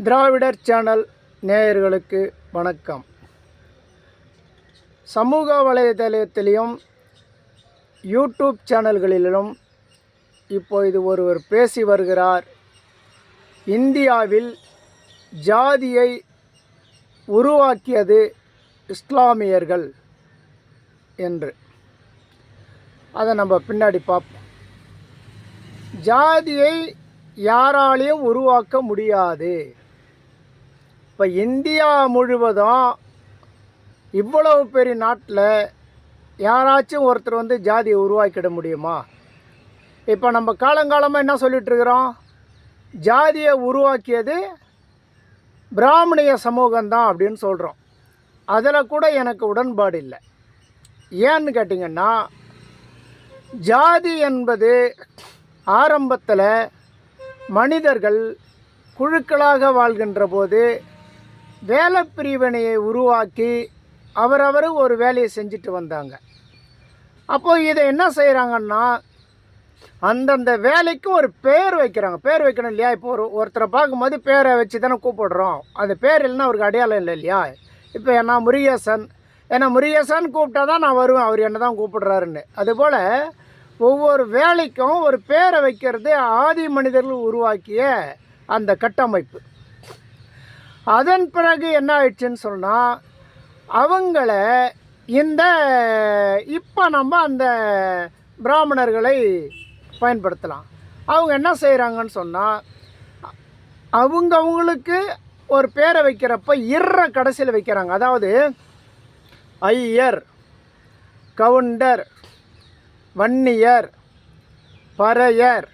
திராவிடர் channel நேயர்களுக்கு வணக்கம். சமூக வலைதளத்திலும் யூடியூப் சேனல்களிலும் இப்பொழுது ஒருவர் பேசி வருகிறார். இந்தியாவில் ஜாதியை உருவாக்கியது இஸ்லாமியர்கள் என்று. அதை நம்ம பின்னாடி பார்ப்போம். ஜாதியை யாராலையும் உருவாக்க முடியாது. இப்போ இந்தியா முழுவதும் இவ்வளவு பெரிய நாட்டில் யாராச்சும் ஒருத்தர் ஜாதியை உருவாக்கிட முடியுமா? இப்போ நம்ம காலங்காலமாக என்ன சொல்லிகிட்ருக்குறோம்? ஜாதியை உருவாக்கியது பிராமணிய சமூகம்தான் அப்படின்னு சொல்கிறோம். அதில் கூட எனக்கு உடன்பாடு இல்லை. ஏன்னு கேட்டிங்கன்னா, ஜாதி என்பது ஆரம்பத்தில் மனிதர்கள் குழுக்களாக வாழ்கின்ற போது வேலை பிரிவினையை உருவாக்கி அவரவர் ஒரு வேலையை செஞ்சுட்டு வந்தாங்க. அப்போது இதை என்ன செய்கிறாங்கன்னா, அந்தந்த வேலைக்கு ஒரு பேர் வைக்கிறாங்க. பேர் வைக்கணும் இல்லையா? இப்போ ஒருத்தரை பார்க்கும்போது பேரை வச்சு தானே கூப்பிடுறோம். அந்த பேர் இல்லைன்னா அவருக்கு அடையாளம் இல்லை இல்லையா? இப்போ நான் முருகேசன், ஏன்னா முருகேசன் கூப்பிட்டா தான் நான் வருவேன், அவர் என்ன தான் கூப்பிடுறாருன்னு. அதுபோல் ஒவ்வொரு வேலைக்கும் ஒரு பேரை வைக்கிறது ஆதி மனிதர்கள் உருவாக்கிய அந்த கட்டமைப்பு. அதன் பிறகு என்ன ஆயிடுச்சுன்னு சொன்னால், அவங்கள இப்போ நம்ம அந்த பிராமணர்களை பயன்படுத்தலாம். அவங்க என்ன செய்கிறாங்கன்னு சொன்னால், அவங்களுக்கு ஒரு பேரை வைக்கிறப்ப கடைசியில் வைக்கிறாங்க. அதாவது ஐயர், கவுண்டர், வன்னியர், பறையர்,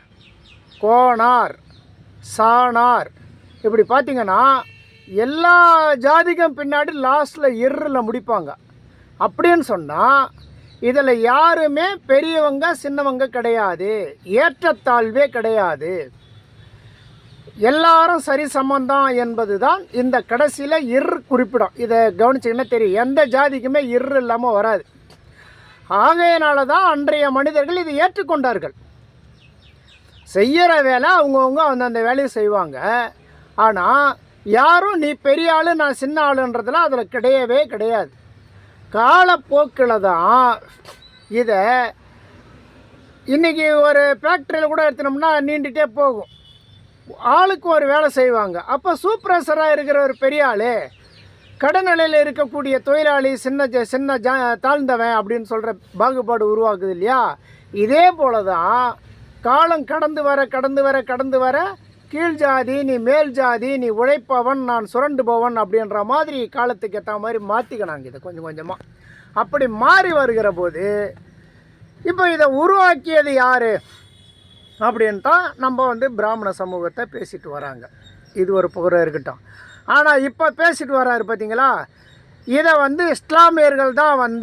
கோனார், சாணார், இப்படி பார்த்திங்கன்னா எல்லா ஜாதிக்கும் பின்னாடி லாஸ்ட்டில் இர்ரில் முடிப்பாங்க. அப்படின்னு சொன்னால் இதில் யாருமே பெரியவங்க சின்னவங்க கிடையாது, ஏற்றத்தாழ்வே கிடையாது, எல்லாரும் சரி சமந்தான் என்பது தான் இந்த கடைசியில் குறிப்பிடும். இதை கவனிச்சிங்கன்னா தெரியும், எந்த ஜாதிக்குமே இல்லாமல் வராது. ஆகையினால தான் அன்றைய மனிதர்கள் இதை ஏற்றுக்கொண்டார்கள். செய்கிற வேலை அவங்கவுங்க அந்தந்த வேலையை செய்வாங்க. ஆனால் யாரும் நீ பெரிய ஆள் நான் சின்ன ஆளுன்றதுலாம் அதில் கிடையவே கிடையாது. காலப்போக்கில் தான் இதை இன்றைக்கி ஒரு ஃபேக்ட்ரியில் கூட எடுத்துனோம்னா நீண்டுகிட்டே போகும். ஆளுக்கு ஒரு வேலை செய்வாங்க. அப்போ சூப்பர்வைசராக இருக்கிற ஒரு பெரிய ஆள், கடைநிலையில் இருக்கக்கூடிய தொழிலாளி சின்ன தாழ்ந்தவன் அப்படின்னு சொல்கிற பாகுபாடு உருவாக்குது இல்லையா? இதே போல தான் காலம் கடந்து வர கீழ் ஜாதி நீ மேல் ஜாதி, நீ உழைப்பவன் நான் சுரண்டு போவன் அப்படின்ற மாதிரி காலத்துக்கு ஏற்ற மாதிரி மாற்றிக்கணாங்க இதை கொஞ்சம் கொஞ்சமாக. அப்படி மாறி வருகிற போது இப்போ இதை உருவாக்கியது யார் அப்படின்ட்டான் நம்ம பிராமண சமூகத்தை பேசிட்டு வராங்க. இது ஒரு புகழ இருக்கட்டும். ஆனால் இப்போ பேசிட்டு வராரு பார்த்தீங்களா, இதை இஸ்லாமியர்கள் தான்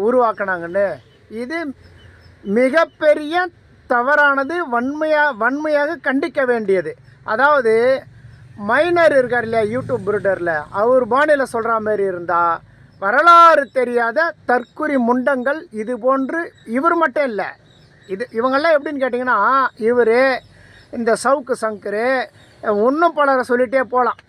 உருவாக்கினாங்கன்னு. இது மிகப்பெரிய தவறானது, வன்மையாக கண்டிக்க வேண்டியது. அதாவது மைனர் இருக்கார் இல்லையா, யூடியூப் புருடரில், அவர் பாணியில் சொல்கிற மாதிரி இருந்தால் வரலாறு தெரியாத தற்குறி முண்டங்கள் இது போன்று, இவர் மட்டும் இல்லை, இவங்கெல்லாம் எப்படின்னு கேட்டிங்கன்னா, இவர் இந்த சவுக்கு சங்கரு இன்னும் பலரை சொல்லிகிட்டே போகலாம்.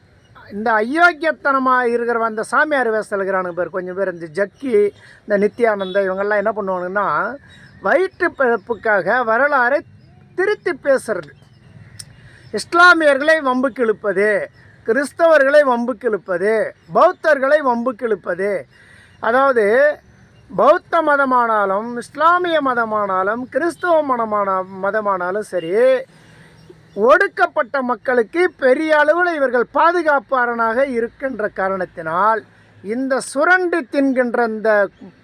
இந்த அயோக்கியத்தனமாக இருக்கிற அந்த சாமியார் வேஷத்தில் இருக்கிறானுங்க பேர் கொஞ்சம் பேர், இந்த ஜக்கி, இந்த நித்யானந்தா, இவங்கெல்லாம் என்ன பண்ணுவாங்கன்னா, வயிற்று பிழப்புக்காக வரலாறை திருத்தி பேசுறது, இஸ்லாமியர்களை வம்புக்கு இழுப்பது, கிறிஸ்தவர்களை வம்புக்கு இழுப்பது, பௌத்தர்களை வம்புக்கு இழுப்பது. அதாவது பௌத்த மதமானாலும் இஸ்லாமிய மதமானாலும் கிறிஸ்தவ மதமானாலும் சரி, ஒடுக்கப்பட்ட மக்களுக்கு பெரிய அளவில் இவர்கள் பாதுகாப்பாளனாக இருக்கின்ற காரணத்தினால் இந்த சுரண்டு தின்கின்ற இந்த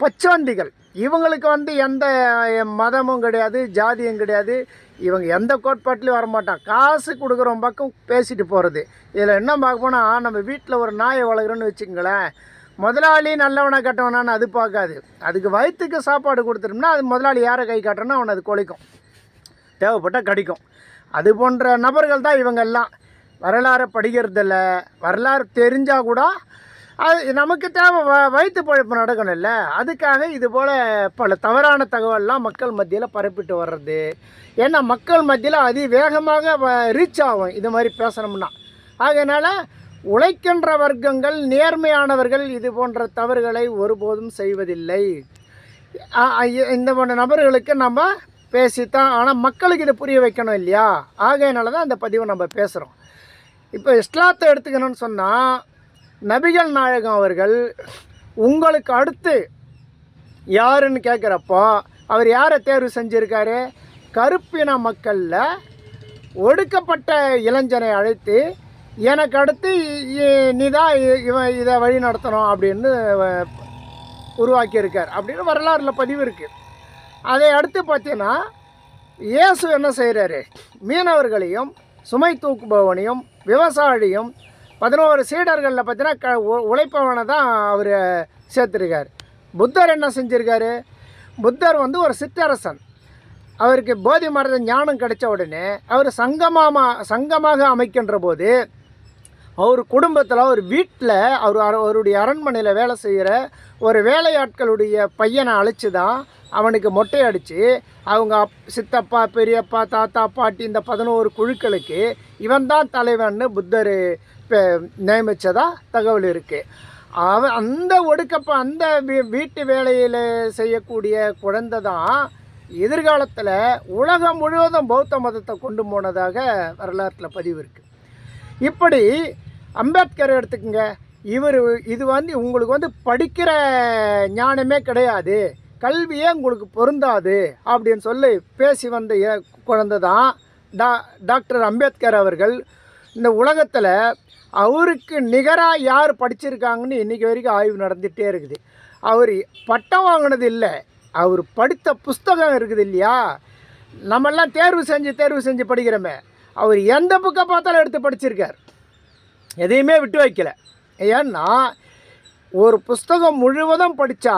பச்சோந்திகள், இவங்களுக்கு எந்த மதமும் கிடையாது, ஜாதியும் கிடையாது, இவங்க எந்த கோட்பாட்டிலையும் வரமாட்டான். காசு கொடுக்குறவங்க பக்கம் பேசிட்டு போகிறது. இதில் என்ன பார்க்க போனால், நம்ம வீட்டில் ஒரு நாயை வளர்க்குறோன்னு வச்சுக்கங்களேன், முதலாளி நல்லவனை கட்டவனான்னு அது பார்க்காது. அதுக்கு வயிற்றுக்கு சாப்பாடு கொடுத்துட்டோம்னா அது முதலாளி யாரை கை காட்டுறோன்னா அவனை அது கொலைக்கும், தேவைப்பட்டால் கடிக்கும். அது போன்ற நபர்கள் தான் இவங்கெல்லாம். வரலாறை படிக்கிறதில்ல, வரலாறு தெரிஞ்சால் கூட அது நமக்கு தேவை வயிற்று பழப்பு நடக்கணும்ல, அதுக்காக இது போல் பல தவறான தகவல்லாம் மக்கள் மத்தியில் பரப்பிட்டு வர்றது. ஏன்னா மக்கள் மத்தியில் அதிவேகமாக ரீச் ஆகும் இது மாதிரி பேசணும்னா. அதனால் உழைக்கின்ற வர்க்கங்கள், நேர்மையானவர்கள் இது போன்ற தவறுகளை ஒருபோதும் செய்வதில்லை. இந்த போன்ற நபர்களுக்கு நம்ம பேசித்தான், ஆனால் மக்களுக்கு இதை புரிய வைக்கணும் இல்லையா? ஆகையினால தான் அந்த பதிவை நம்ம பேசுகிறோம். இப்போ இஸ்லாத்தை எடுத்துக்கணும்னு சொன்னால், நபிகள் நாயகம் அவர்கள் உங்களுக்கு அடுத்து யாருன்னு கேட்குறப்போ அவர் யாரை தேர்வு செஞ்சுருக்காரு? கருப்பின மக்களில் ஒடுக்கப்பட்ட இளைஞனை அழைத்து, எனக்கு அடுத்து நீ தான் இவன் இதை வழி நடத்தணும் அப்படின்னு உருவாக்கியிருக்கார் அப்படின்னு வரலாறில் பதிவு இருக்குது. அதை அடுத்து பார்த்தீங்கன்னா, இயேசு என்ன செய்கிறாரு? மீனவர்களையும் சுமை தூக்குபவனையும் விவசாயியும் 11 சீடர்களில் பார்த்தீங்கன்னா உழைப்பவனை தான் அவர் சேர்த்துருக்கார். புத்தர் என்ன செஞ்சுருக்காரு? புத்தர் வந்து ஒரு சிற்றரசன். அவருக்கு போதி மரத ஞானம் கிடைச்ச உடனே அவர் சங்கமாக அமைக்கின்ற போது அவர் குடும்பத்தில், அவர் வீட்டில், அவருடைய அரண்மனையில் வேலை செய்கிற ஒரு வேலையாட்களுடைய பையனை அழைச்சி தான் அவனுக்கு மொட்டை அடித்து, அவங்க சித்தப்பா, பெரியப்பா, தாத்தா, பாட்டி இந்த 11 குழுக்களுக்கு இவன் தான் தலைவன்னு புத்தர் நியமித்ததா தகவல் இருக்குது. அந்த அந்த வீட்டு வேலையில் செய்யக்கூடிய குழந்தை தான் எதிர்காலத்தில் உலகம் முழுவதும் பௌத்த மதத்தை கொண்டு போனதாக வரலாற்றில் பதிவு இருக்குது. இப்படி அம்பேத்கர் எடுத்துக்கங்க. இது வந்து உங்களுக்கு வந்து படிக்கிற ஞானமே கிடையாது, கல்வியே உங்களுக்கு பொருந்தாது அப்படின்னு சொல்லி பேசி வந்த குழந்தை தான் டாக்டர் அம்பேத்கர் அவர்கள். இந்த உலகத்தில் அவருக்கு நிகராக யார் படிச்சிருக்காங்கன்னு இன்றைக்கி வரைக்கும் ஆய்வு நடந்துகிட்டே இருக்குது. அவர் பட்டம் வாங்கினது இல்லை, அவர் படித்த புஸ்தகம் இருக்குது இல்லையா? நம்மெல்லாம் தேர்வு செஞ்சு படிக்கிறோமே, அவர் எந்த புக்கை பார்த்தாலும் எடுத்து படிச்சிருக்கார், எதையுமே விட்டு வைக்கல. ஏன்னா ஒரு புஸ்தகம் முழுவதும் படித்தா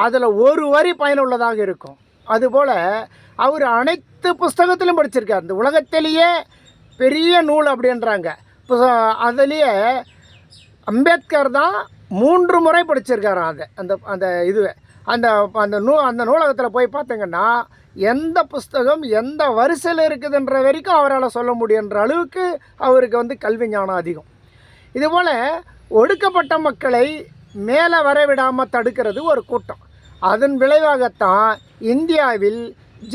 அதில் ஒரு வரி பயனுள்ளதாக இருக்கும். அதுபோல் அவர் அனைத்து புஸ்தகத்திலும் படிச்சிருக்கார். இந்த உலகத்திலேயே பெரிய நூல் அப்படின்றாங்க. அதுலேயே அம்பேத்கர் தான் 3 முறை படிச்சிருக்காராம். அந்த இதுவே அந்த நூலகத்தில் போய் பார்த்தீங்கன்னா எந்த புஸ்தகம் எந்த வரிசையில் இருக்குதுன்ற வரைக்கும் அவரால் சொல்ல முடியுன்ற அளவுக்கு அவருக்கு வந்து கல்வி ஞானம் அதிகம். இதுபோல் ஒடுக்கப்பட்ட மக்களை மேலே வரவிடாமல் தடுக்கிறது ஒரு கூட்டம். அதன் விளைவாகத்தான் இந்தியாவில்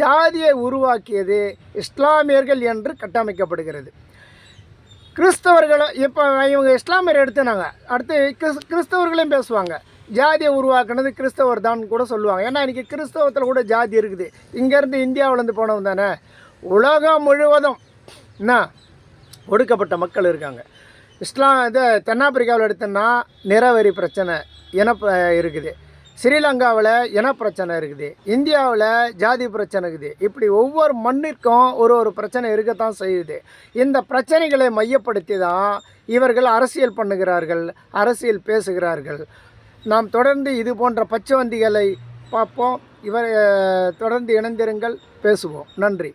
ஜாதியை உருவாக்கியது இஸ்லாமியர்கள் என்று கட்டமைக்கப்படுகிறது. கிறிஸ்தவர்களை இப்போ இவங்க இஸ்லாமியர் எடுத்துனாங்க, அடுத்து கிறிஸ்தவர்களையும் பேசுவாங்க. ஜாதியை உருவாக்குனது கிறிஸ்தவர் தான் கூட சொல்லுவாங்க. ஏன்னா இன்றைக்கி கிறிஸ்தவத்தில் கூட ஜாதி இருக்குது. இங்கேருந்து இந்தியாவிலேருந்து போனவங்க தானே. உலகம் முழுவதும் என்ன ஒடுக்கப்பட்ட மக்கள் இருக்காங்க. தென்னாப்பிரிக்காவில் எடுத்தோன்னா நிறவரி பிரச்சனை இருக்குது, ஸ்ரீலங்காவில் இனப்பிரச்சனை இருக்குது, இந்தியாவில் ஜாதி பிரச்சனை இருக்குது. இப்படி ஒவ்வொரு மண்ணிற்கும் ஒரு பிரச்சனை இருக்கத்தான் செய்யுது. இந்த பிரச்சனைகளை மையப்படுத்தி தான் இவர்கள் அரசியல் பண்ணுகிறார்கள், அரசியல் பேசுகிறார்கள். நாம் தொடர்ந்து இது போன்ற பச்சைவந்திகளை பார்ப்போம். தொடர்ந்து இணைந்திருங்கள், பேசுவோம். நன்றி.